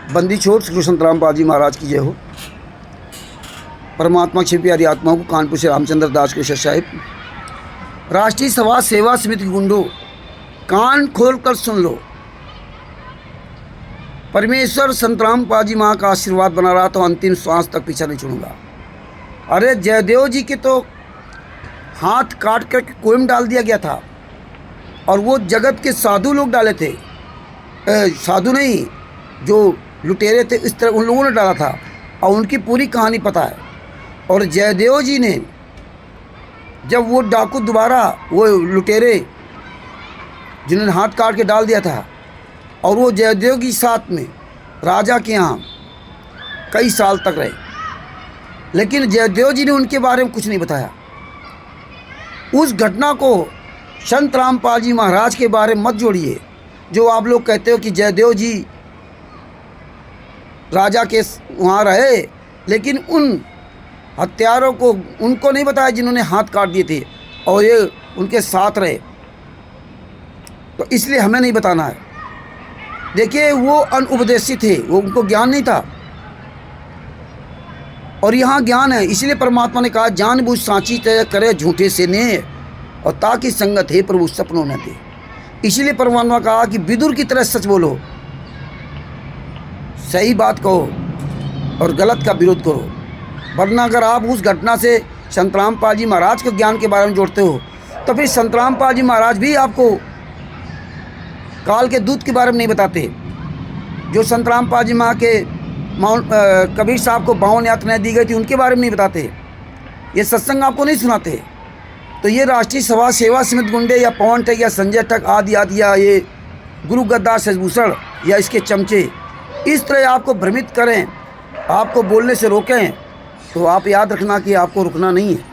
बंदी छोड़ श्री संतराम पाजी महाराज की जय हो। परमात्मा की प्यारी आत्माओं को कानपुर से रामचंद्र दास कृष्ण साहिब। राष्ट्रीय सभा सेवा समिति गुंडो, कान खोल कर सुन लो। परमेश्वर संतराम पाजी माँ का आशीर्वाद बना रहा तो अंतिम श्वास तक पीछा नहीं छोड़ूंगा। अरे जयदेव जी के तो हाथ काट कर कुएं में डाल दिया गया था और वो जगत के साधु लोग डाले थे। साधु नहीं, जो लुटेरे थे इस तरह उन लोगों ने डाला था और उनकी पूरी कहानी पता है। और जयदेव जी ने जब वो डाकू दोबारा वो लुटेरे जिन्होंने हाथ काट के डाल दिया था और वो जयदेव की साथ में राजा के यहाँ कई साल तक रहे, लेकिन जयदेव जी ने उनके बारे में कुछ नहीं बताया। उस घटना को संत रामपाल जी महाराज के बारे में मत जोड़िए। जो आप लोग कहते हो कि जयदेव जी राजा के वहाँ रहे, लेकिन उन हत्यारों को उनको नहीं बताया जिन्होंने हाथ काट दिए थे और ये उनके साथ रहे, तो इसलिए हमें नहीं बताना है। देखिए वो अनुपदेशी थे, वो उनको ज्ञान नहीं था और यहाँ ज्ञान है। इसलिए परमात्मा ने कहा जानबूझ सांची तय करे झूठे से ने और ताकि संगत है प्रभु सपनों न दे। इसलिए परमात्मा कहा कि विदुर की तरह सच बोलो, सही बात कहो और गलत का विरोध करो। वरना अगर आप उस घटना से संत रामपाल जी महाराज के ज्ञान के बारे में जोड़ते हो तो फिर संत रामपाल जी महाराज भी आपको काल के दूत के बारे में नहीं बताते। जो संत रामपाल जी माँ के कबीर साहब को 52 यातनाएं दी गई थी उनके बारे में नहीं बताते। ये सत्संग आपको नहीं सुनाते। तो ये राष्ट्रीय सभा सेवा समिति गुंडे या पवन ठग या संजय ठग आदि आदि या ये गुरु गद्दार शशभूषण या इसके चमचे इस तरह आपको भ्रमित करें, आपको बोलने से रोकें, तो आप याद रखना कि आपको रुकना नहीं है।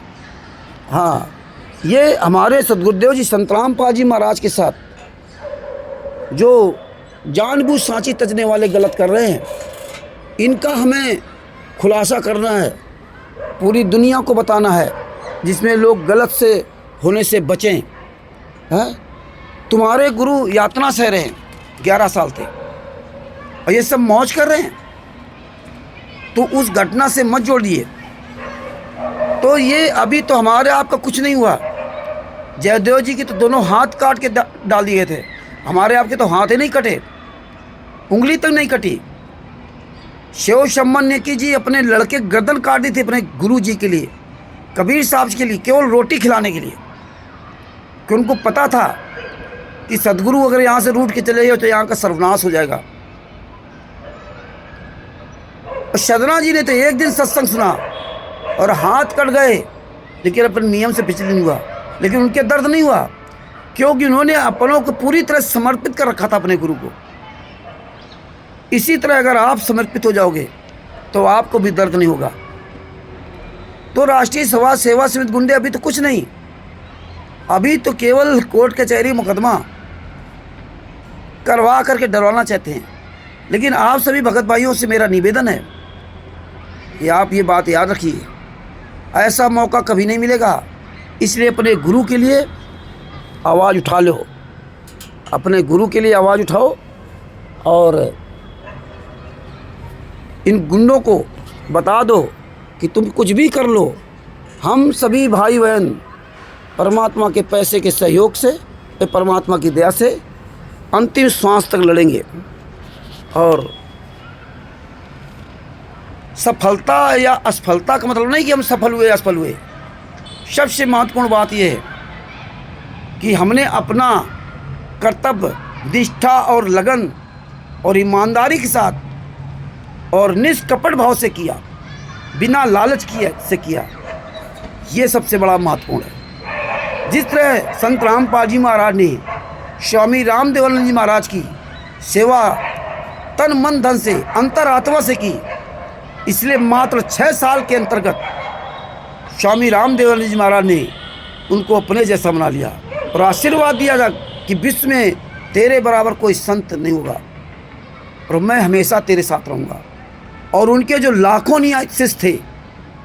हाँ, ये हमारे सदगुरुदेव जी संत रामपाल जी महाराज के साथ जो जानबूझ सांची तजने वाले गलत कर रहे हैं, इनका हमें खुलासा करना है, पूरी दुनिया को बताना है, जिसमें लोग गलत से होने से बचें। हैं, तुम्हारे गुरु यातना सह रहे हैं, 11 साल थे और ये सब मौज कर रहे हैं, तो उस घटना से मत जोड़िए। तो ये अभी तो हमारे आपका कुछ नहीं हुआ। जयदेव जी की तो दोनों हाथ काट के डाल दिए थे, हमारे आपके तो हाथ ही नहीं कटे, उंगली तक नहीं कटी। शिव शम्मन की जी अपने लड़के गर्दन काट दी थी अपने गुरु जी के लिए, कबीर साहब के लिए, केवल रोटी खिलाने के लिए, कि उनको पता था कि सदगुरु अगर यहाँ से रूठ के चले गए तो यहाँ का सर्वनाश हो जाएगा। शदना जी ने तो एक दिन सत्संग सुना और हाथ कट गए, लेकिन अपने नियम से पिछले नहीं हुआ, लेकिन उनके दर्द नहीं हुआ, क्योंकि उन्होंने अपनों को पूरी तरह समर्पित कर रखा था अपने गुरु को। इसी तरह अगर आप समर्पित हो जाओगे तो आपको भी दर्द नहीं होगा। तो राष्ट्रीय सभा सेवा समिति गुंडे अभी तो कुछ नहीं, अभी तो केवल कोर्ट कचहरी मुकदमा करवा करके डरवाना चाहते हैं। लेकिन आप सभी भगत भाइयों से मेरा निवेदन है कि आप ये बात याद रखिए, ऐसा मौका कभी नहीं मिलेगा। इसलिए अपने गुरु के लिए आवाज़ उठा लो, अपने गुरु के लिए आवाज़ उठाओ और इन गुंडों को बता दो कि तुम कुछ भी कर लो, हम सभी भाई बहन परमात्मा के पैसे के सहयोग से, परमात्मा की दया से अंतिम श्वास तक लड़ेंगे। और सफलता या असफलता का मतलब नहीं कि हम सफल हुए असफल हुए। सबसे महत्वपूर्ण बात यह है कि हमने अपना कर्तव्य निष्ठा और लगन और ईमानदारी के साथ और निष्कपट भाव से किया, बिना लालच से किया। ये सबसे बड़ा महत्वपूर्ण है। जिस तरह संत रामपाल जी महाराज ने स्वामी रामदेवानंद जी महाराज की सेवा तन मन धन से अंतरात्मा से की, इसलिए मात्र 6 साल के अंतर्गत स्वामी रामदेवानंद जी महाराज ने उनको अपने जैसा बना लिया और आशीर्वाद दिया था कि विश्व में तेरे बराबर कोई संत नहीं होगा और मैं हमेशा तेरे साथ रहूँगा। और उनके जो लाखों शिष्य थे,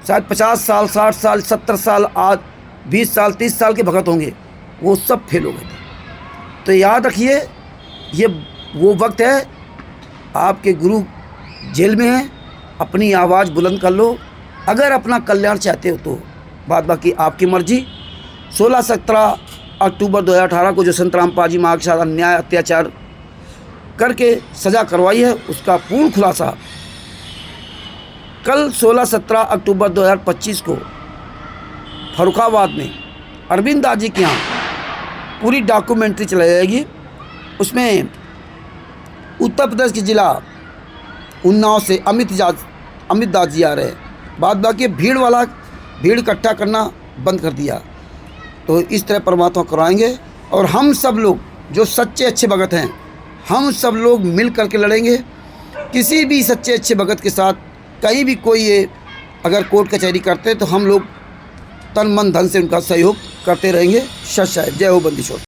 शायद 50 साल 60 साल 70 साल आज 20 साल 30 साल के भगत होंगे, वो सब फेल हो गए थे। तो याद रखिए, ये वो वक्त है आपके गुरु जेल में हैं, अपनी आवाज़ बुलंद कर लो। अगर अपना कल्याण चाहते हो तो बात बाकी आपकी मर्जी। 16-17 अक्टूबर 2018 को जो संतराम पाजी महाराज के साथ अन्याय अत्याचार करके सज़ा करवाई है, उसका पूर्ण खुलासा कल 16-17 अक्टूबर 2025 को फर्रुखाबाद में अरविंद दास जी के यहाँ पूरी डॉक्यूमेंट्री चलाई जाएगी। उसमें उत्तर प्रदेश के ज़िला उन्नाव से अमित दास जी आ रहे हैं। बाद बाकी भीड़ इकट्ठा करना बंद कर दिया। तो इस तरह परमात्मा कराएंगे और हम सब लोग जो सच्चे अच्छे भगत हैं, हम सब लोग मिल करके लड़ेंगे। किसी भी सच्चे अच्छे भगत के साथ कहीं भी कोई ये अगर कोर्ट कचहरी करते हैं तो हम लोग तन मन धन से उनका सहयोग करते रहेंगे। सच है। जय हो बंदी छोड़।